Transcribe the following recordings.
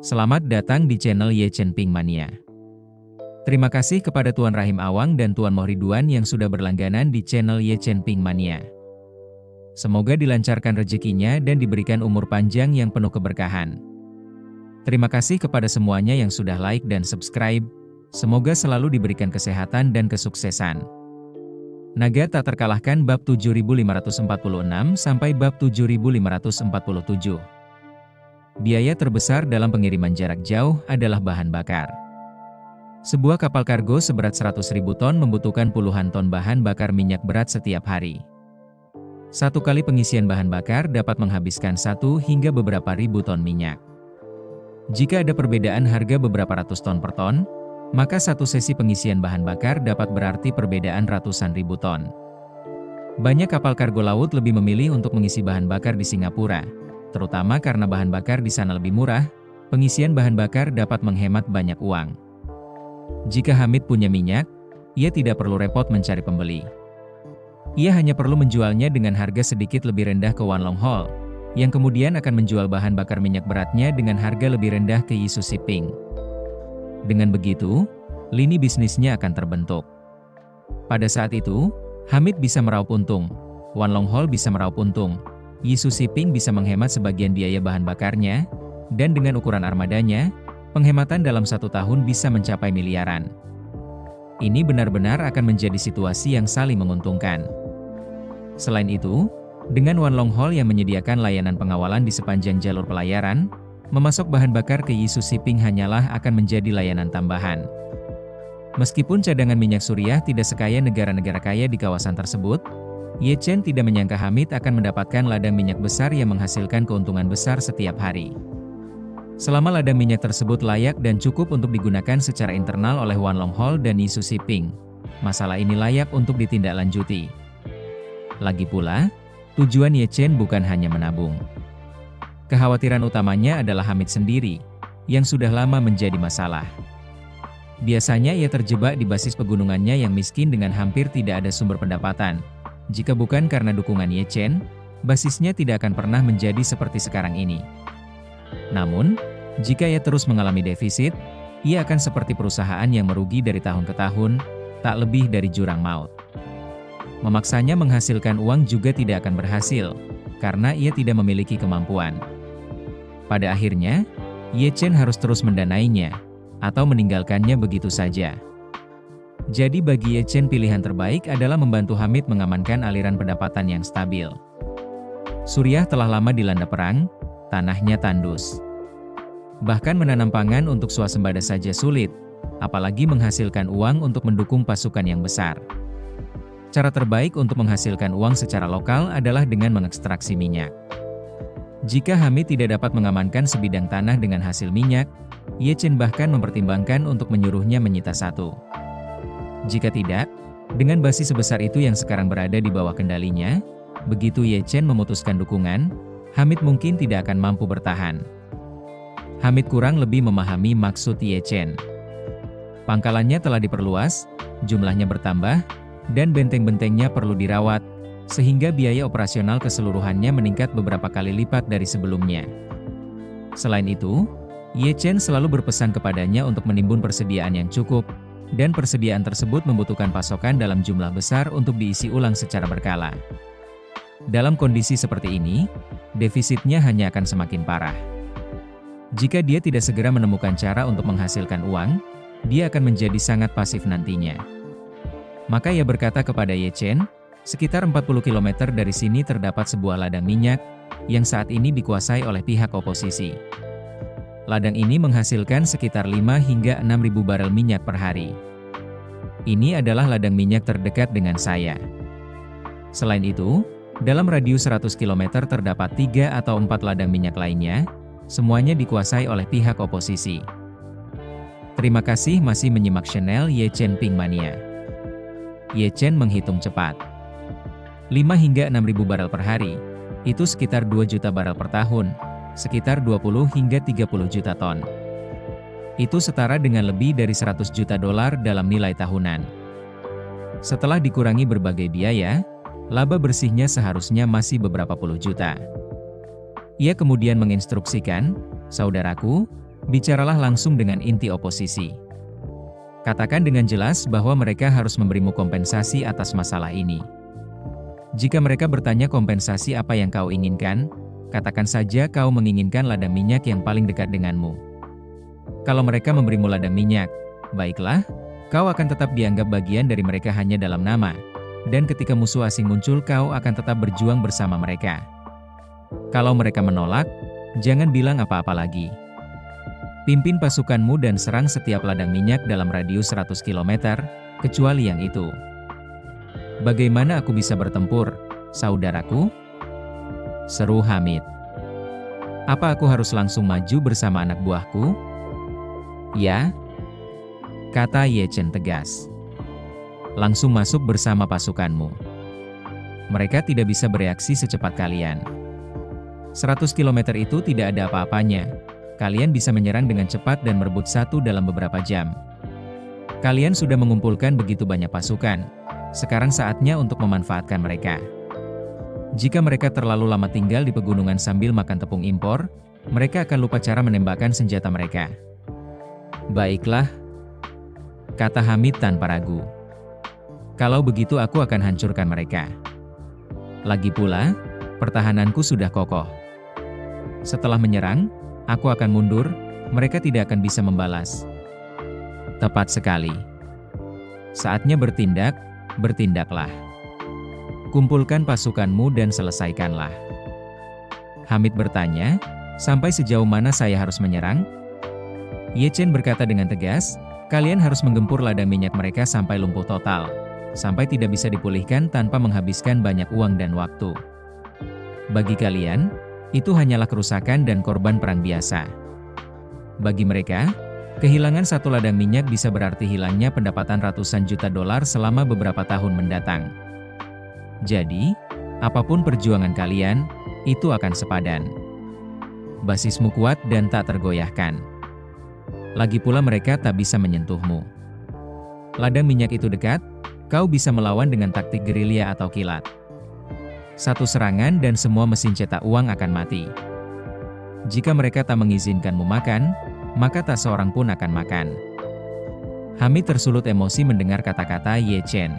Selamat datang di channel Ye Chen Ping Mania. Terima kasih kepada Tuan Rahim Awang dan Tuan Mohriduan yang sudah berlangganan di channel Ye Chen Ping Mania. Semoga dilancarkan rezekinya dan diberikan umur panjang yang penuh keberkahan. Terima kasih kepada semuanya yang sudah like dan subscribe. Semoga selalu diberikan kesehatan dan kesuksesan. Naga tak terkalahkan bab 7546 sampai bab 7547. Biaya terbesar dalam pengiriman jarak jauh adalah bahan bakar. Sebuah kapal kargo seberat 100.000 ton membutuhkan puluhan ton bahan bakar minyak berat setiap hari. Satu kali pengisian bahan bakar dapat menghabiskan 1 hingga beberapa ribu ton minyak. Jika ada perbedaan harga beberapa ratus ton per ton, maka satu sesi pengisian bahan bakar dapat berarti perbedaan ratusan ribu ton. Banyak kapal kargo laut lebih memilih untuk mengisi bahan bakar di Singapura, terutama karena bahan bakar di sana lebih murah. Pengisian bahan bakar dapat menghemat banyak uang. Jika Hamid punya minyak, ia tidak perlu repot mencari pembeli. Ia hanya perlu menjualnya dengan harga sedikit lebih rendah ke Wan Long Haul, yang kemudian akan menjual bahan bakar minyak beratnya dengan harga lebih rendah ke Yisu Shipping. Dengan begitu, lini bisnisnya akan terbentuk. Pada saat itu, Hamid bisa meraup untung, Wan Long Haul bisa meraup untung, Yisu Shipping bisa menghemat sebagian biaya bahan bakarnya, dan dengan ukuran armadanya, penghematan dalam 1 tahun bisa mencapai miliaran. Ini benar-benar akan menjadi situasi yang saling menguntungkan. Selain itu, dengan Wan Long Haul yang menyediakan layanan pengawalan di sepanjang jalur pelayaran, memasok bahan bakar ke Yisu Shipping hanyalah akan menjadi layanan tambahan. Meskipun cadangan minyak suriah tidak sekaya negara-negara kaya di kawasan tersebut, Ye Chen tidak menyangka Hamid akan mendapatkan ladang minyak besar yang menghasilkan keuntungan besar setiap hari. Selama ladang minyak tersebut layak dan cukup untuk digunakan secara internal oleh Wan Long Haul dan Yisu Shipping, masalah ini layak untuk ditindaklanjuti. Lagi pula, tujuan Ye Chen bukan hanya menabung. Kekhawatiran utamanya adalah Hamid sendiri, yang sudah lama menjadi masalah. Biasanya ia terjebak di basis pegunungannya yang miskin dengan hampir tidak ada sumber pendapatan. Jika bukan karena dukungan Ye Chen, basisnya tidak akan pernah menjadi seperti sekarang ini. Namun, jika ia terus mengalami defisit, ia akan seperti perusahaan yang merugi dari tahun ke tahun, tak lebih dari jurang maut. Memaksanya menghasilkan uang juga tidak akan berhasil, karena ia tidak memiliki kemampuan. Pada akhirnya, Ye Chen harus terus mendanainya, atau meninggalkannya begitu saja. Jadi bagi Ye Chen pilihan terbaik adalah membantu Hamid mengamankan aliran pendapatan yang stabil. Suriah telah lama dilanda perang, tanahnya tandus. Bahkan menanam pangan untuk swasembada saja sulit, apalagi menghasilkan uang untuk mendukung pasukan yang besar. Cara terbaik untuk menghasilkan uang secara lokal adalah dengan mengekstraksi minyak. Jika Hamid tidak dapat mengamankan sebidang tanah dengan hasil minyak, Ye Chen bahkan mempertimbangkan untuk menyuruhnya menyita satu. Jika tidak, dengan basis sebesar itu yang sekarang berada di bawah kendalinya, begitu Ye Chen memutuskan dukungan, Hamid mungkin tidak akan mampu bertahan. Hamid kurang lebih memahami maksud Ye Chen. Pangkalannya telah diperluas, jumlahnya bertambah, dan benteng-bentengnya perlu dirawat, sehingga biaya operasional keseluruhannya meningkat beberapa kali lipat dari sebelumnya. Selain itu, Ye Chen selalu berpesan kepadanya untuk menimbun persediaan yang cukup, dan persediaan tersebut membutuhkan pasokan dalam jumlah besar untuk diisi ulang secara berkala. Dalam kondisi seperti ini, defisitnya hanya akan semakin parah. Jika dia tidak segera menemukan cara untuk menghasilkan uang, dia akan menjadi sangat pasif nantinya. Maka ia berkata kepada Ye Chen, sekitar 40 km dari sini terdapat sebuah ladang minyak, yang saat ini dikuasai oleh pihak oposisi. Ladang ini menghasilkan sekitar 5 hingga 6.000 barel minyak per hari. Ini adalah ladang minyak terdekat dengan saya. Selain itu, dalam radius 100 km terdapat 3 atau 4 ladang minyak lainnya, semuanya dikuasai oleh pihak oposisi. Terima kasih masih menyimak channel Ye Chen Ping Mania. Ye Chen menghitung cepat. 5 hingga 6.000 barel per hari, itu sekitar 2 juta barel per tahun, sekitar 20 hingga 30 juta ton. Itu setara dengan lebih dari 100 juta dolar dalam nilai tahunan. Setelah dikurangi berbagai biaya, laba bersihnya seharusnya masih beberapa puluh juta. Ia kemudian menginstruksikan, "Saudaraku, Bicaralah langsung dengan inti oposisi. Katakan dengan jelas bahwa mereka harus memberimu kompensasi atas masalah ini. Jika mereka bertanya kompensasi apa yang kau inginkan, katakan saja kau menginginkan ladang minyak yang paling dekat denganmu. Kalau mereka memberimu ladang minyak, baiklah, kau akan tetap dianggap bagian dari mereka hanya dalam nama, dan ketika musuh asing muncul kau akan tetap berjuang bersama mereka. Kalau mereka menolak, jangan bilang apa-apa lagi. Pimpin pasukanmu dan serang setiap ladang minyak dalam radius 100 km, kecuali yang itu. Bagaimana aku bisa bertempur, saudaraku? Seru Hamid. Apa aku harus langsung maju bersama anak buahku? Ya, kata Ye Chen tegas. Langsung masuk bersama pasukanmu. Mereka tidak bisa bereaksi secepat kalian. 100 km itu tidak ada apa-apanya. Kalian bisa menyerang dengan cepat dan merebut satu dalam beberapa jam. Kalian sudah mengumpulkan begitu banyak pasukan. Sekarang saatnya untuk memanfaatkan mereka. Jika mereka terlalu lama tinggal di pegunungan sambil makan tepung impor, mereka akan lupa cara menembakkan senjata mereka. Baiklah, kata Hamid tanpa ragu. Kalau begitu aku akan hancurkan mereka. Lagi pula, pertahananku sudah kokoh. Setelah menyerang, aku akan mundur, mereka tidak akan bisa membalas. Tepat sekali. Saatnya bertindak, bertindaklah. Kumpulkan pasukanmu dan selesaikanlah. Hamid bertanya, sampai sejauh mana saya harus menyerang? Ye Chen berkata dengan tegas, kalian harus menggempur ladang minyak mereka sampai lumpuh total, sampai tidak bisa dipulihkan tanpa menghabiskan banyak uang dan waktu. Bagi kalian, itu hanyalah kerusakan dan korban perang biasa. Bagi mereka, kehilangan satu ladang minyak bisa berarti hilangnya pendapatan ratusan juta dolar selama beberapa tahun mendatang. Jadi, apapun perjuangan kalian, itu akan sepadan. Basismu kuat dan tak tergoyahkan. Lagi pula mereka tak bisa menyentuhmu. Ladang minyak itu dekat, kau bisa melawan dengan taktik gerilya atau kilat. Satu serangan dan semua mesin cetak uang akan mati. Jika mereka tak mengizinkanmu makan, maka tak seorang pun akan makan. Hamid tersulut emosi mendengar kata-kata Ye Chen.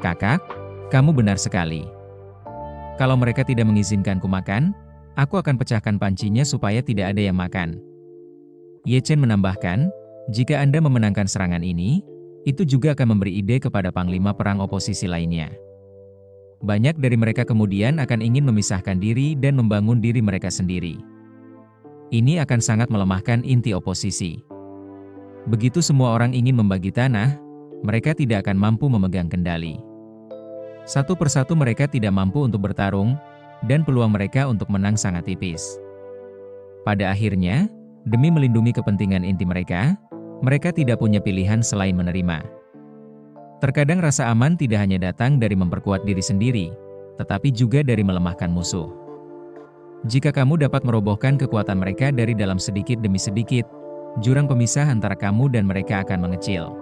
Kakak, kamu benar sekali. Kalau mereka tidak mengizinkanku makan, aku akan pecahkan pancinya supaya tidak ada yang makan. Ye Chen menambahkan, jika Anda memenangkan serangan ini, itu juga akan memberi ide kepada panglima perang oposisi lainnya. Banyak dari mereka kemudian akan ingin memisahkan diri dan membangun diri mereka sendiri. Ini akan sangat melemahkan inti oposisi. Begitu semua orang ingin membagi tanah, mereka tidak akan mampu memegang kendali. Satu persatu mereka tidak mampu untuk bertarung, dan peluang mereka untuk menang sangat tipis. Pada akhirnya, demi melindungi kepentingan inti mereka, mereka tidak punya pilihan selain menerima. Terkadang rasa aman tidak hanya datang dari memperkuat diri sendiri, tetapi juga dari melemahkan musuh. Jika kamu dapat merobohkan kekuatan mereka dari dalam sedikit demi sedikit, jurang pemisah antara kamu dan mereka akan mengecil.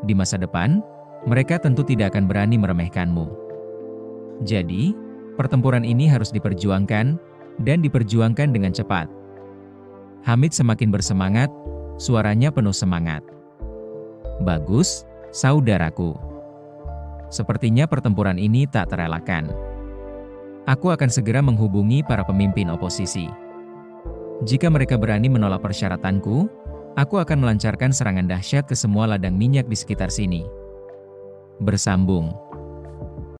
Di masa depan, mereka tentu tidak akan berani meremehkanmu. Jadi, pertempuran ini harus diperjuangkan, dan diperjuangkan dengan cepat. Hamid semakin bersemangat, suaranya penuh semangat. Bagus, saudaraku. Sepertinya pertempuran ini tak terelakkan. Aku akan segera menghubungi para pemimpin oposisi. Jika mereka berani menolak persyaratanku, aku akan melancarkan serangan dahsyat ke semua ladang minyak di sekitar sini. Bersambung.